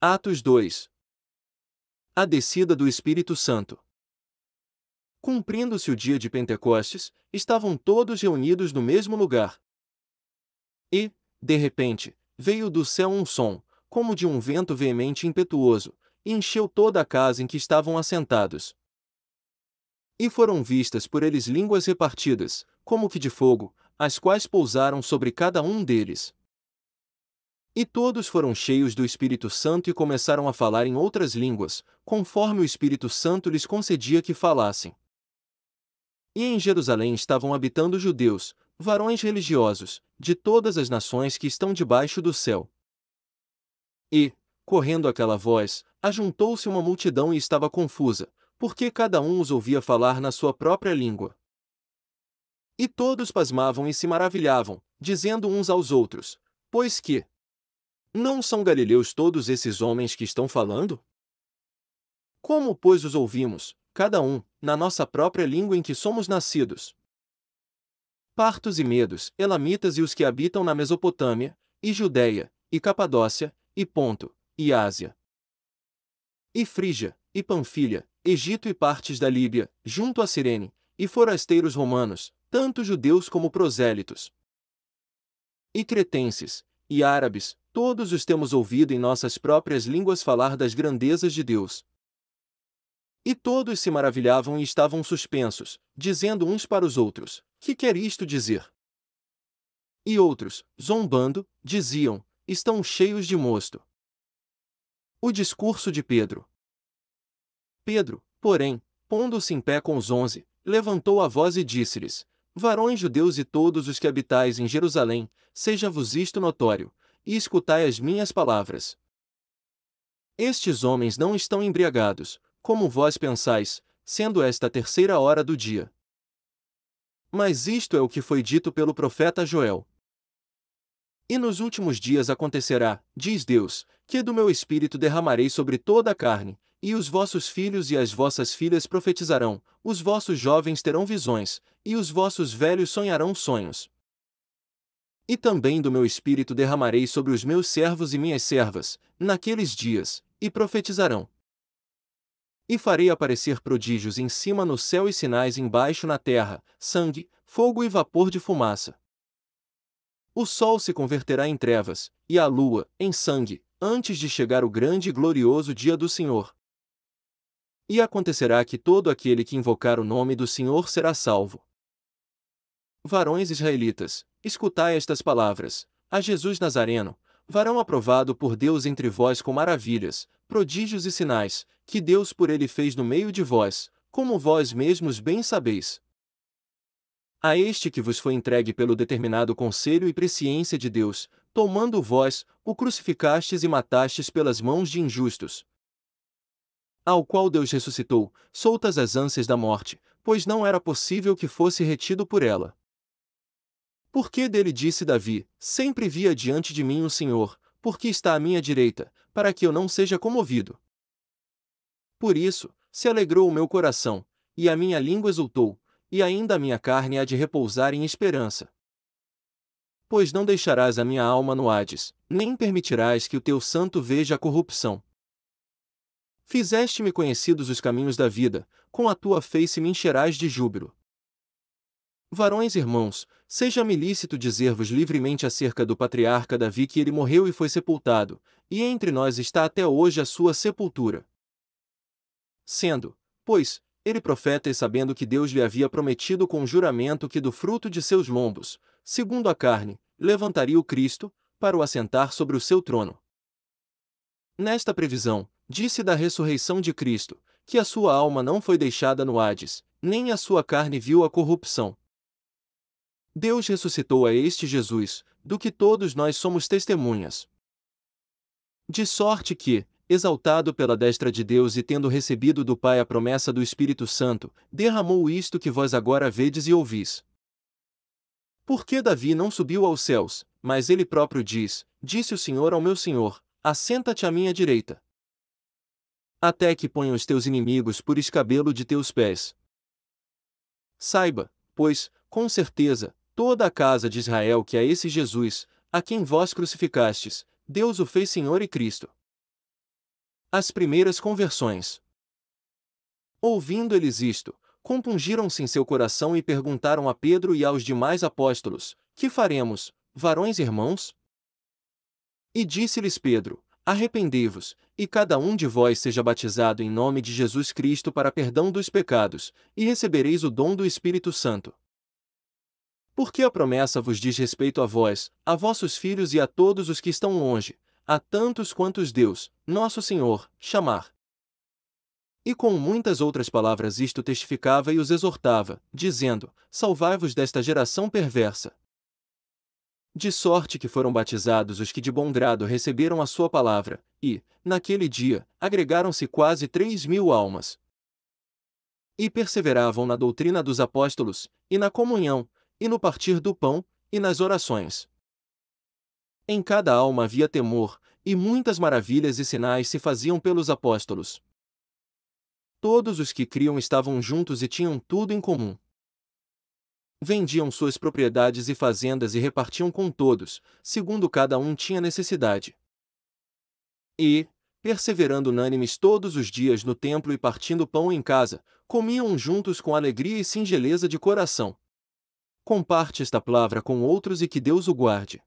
Atos 2. A descida do Espírito Santo. Cumprindo-se o dia de Pentecostes, estavam todos reunidos no mesmo lugar. E, de repente, veio do céu um som, como de um vento veemente e impetuoso, e encheu toda a casa em que estavam assentados. E foram vistas por eles línguas repartidas, como que de fogo, as quais pousaram sobre cada um deles. E todos foram cheios do Espírito Santo e começaram a falar em outras línguas, conforme o Espírito Santo lhes concedia que falassem. E em Jerusalém estavam habitando judeus, varões religiosos, de todas as nações que estão debaixo do céu. E, correndo aquela voz, ajuntou-se uma multidão e estava confusa, porque cada um os ouvia falar na sua própria língua. E todos pasmavam e se maravilhavam, dizendo uns aos outros: Pois que não são galileus todos esses homens que estão falando? Como, pois, os ouvimos, cada um, na nossa própria língua em que somos nascidos? Partos e medos, elamitas e os que habitam na Mesopotâmia, e Judéia, e Capadócia, e Ponto, e Ásia, e Frígia, e Panfilha, Egito e partes da Líbia, junto a Cirene, e forasteiros romanos, tanto judeus como prosélitos, e cretenses, e árabes, todos os temos ouvido em nossas próprias línguas falar das grandezas de Deus. E todos se maravilhavam e estavam suspensos, dizendo uns para os outros: Que quer isto dizer? E outros, zombando, diziam: Estão cheios de mosto. O discurso de Pedro. Pedro, porém, pondo-se em pé com os 11, levantou a voz e disse-lhes: Varões judeus e todos os que habitais em Jerusalém, seja-vos isto notório, e escutai as minhas palavras. Estes homens não estão embriagados, como vós pensais, sendo esta a terceira hora do dia. Mas isto é o que foi dito pelo profeta Joel. E nos últimos dias acontecerá, diz Deus, que do meu espírito derramarei sobre toda a carne, e os vossos filhos e as vossas filhas profetizarão, os vossos jovens terão visões, e os vossos velhos sonharão sonhos. E também do meu espírito derramarei sobre os meus servos e minhas servas, naqueles dias, e profetizarão. E farei aparecer prodígios em cima no céu e sinais embaixo na terra, sangue, fogo e vapor de fumaça. O sol se converterá em trevas, e a lua, em sangue, antes de chegar o grande e glorioso dia do Senhor. E acontecerá que todo aquele que invocar o nome do Senhor será salvo. Varões israelitas, escutai estas palavras: a Jesus Nazareno, varão aprovado por Deus entre vós com maravilhas, prodígios e sinais, que Deus por ele fez no meio de vós, como vós mesmos bem sabeis. A este que vos foi entregue pelo determinado conselho e presciência de Deus, tomando vós, o crucificastes e matastes pelas mãos de injustos. Ao qual Deus ressuscitou, soltas as ânsias da morte, pois não era possível que fosse retido por ela. Porque dele disse Davi: Sempre via diante de mim o Senhor, porque está à minha direita, para que eu não seja comovido. Por isso, se alegrou o meu coração, e a minha língua exultou, e ainda a minha carne há de repousar em esperança. Pois não deixarás a minha alma no Hades, nem permitirás que o teu santo veja a corrupção. Fizeste-me conhecidos os caminhos da vida, com a tua face me encherás de júbilo. Varões irmãos, seja-me lícito dizer-vos livremente acerca do patriarca Davi que ele morreu e foi sepultado, e entre nós está até hoje a sua sepultura. Sendo, pois, ele profeta e sabendo que Deus lhe havia prometido com juramento que do fruto de seus lombos, segundo a carne, levantaria o Cristo, para o assentar sobre o seu trono. Nesta previsão, disse da ressurreição de Cristo, que a sua alma não foi deixada no Hades, nem a sua carne viu a corrupção. Deus ressuscitou a este Jesus, do que todos nós somos testemunhas. De sorte que, exaltado pela destra de Deus e tendo recebido do Pai a promessa do Espírito Santo, derramou isto que vós agora vedes e ouvis. Porque Davi não subiu aos céus, mas ele próprio diz: Disse o Senhor ao meu Senhor: Assenta-te à minha direita, até que ponha os teus inimigos por escabelo de teus pés. Saiba, pois, com certeza, toda a casa de Israel que a esse Jesus, a quem vós crucificastes, Deus o fez Senhor e Cristo. As primeiras conversões. Ouvindo eles isto, compungiram-se em seu coração e perguntaram a Pedro e aos demais apóstolos: Que faremos, varões irmãos? E disse-lhes Pedro: Arrependei-vos, e cada um de vós seja batizado em nome de Jesus Cristo para perdão dos pecados, e recebereis o dom do Espírito Santo. Porque a promessa vos diz respeito a vós, a vossos filhos e a todos os que estão longe, a tantos quantos Deus, nosso Senhor, chamar. E com muitas outras palavras isto testificava e os exortava, dizendo: Salvai-vos desta geração perversa. De sorte que foram batizados os que de bom grado receberam a sua palavra, e, naquele dia, agregaram-se quase 3.000 almas. E perseveravam na doutrina dos apóstolos, e na comunhão, e no partir do pão, e nas orações. Em cada alma havia temor, e muitas maravilhas e sinais se faziam pelos apóstolos. Todos os que criam estavam juntos e tinham tudo em comum. Vendiam suas propriedades e fazendas e repartiam com todos, segundo cada um tinha necessidade. E, perseverando unânimes todos os dias no templo e partindo pão em casa, comiam juntos com alegria e singeleza de coração. Comparte esta palavra com outros e que Deus o guarde.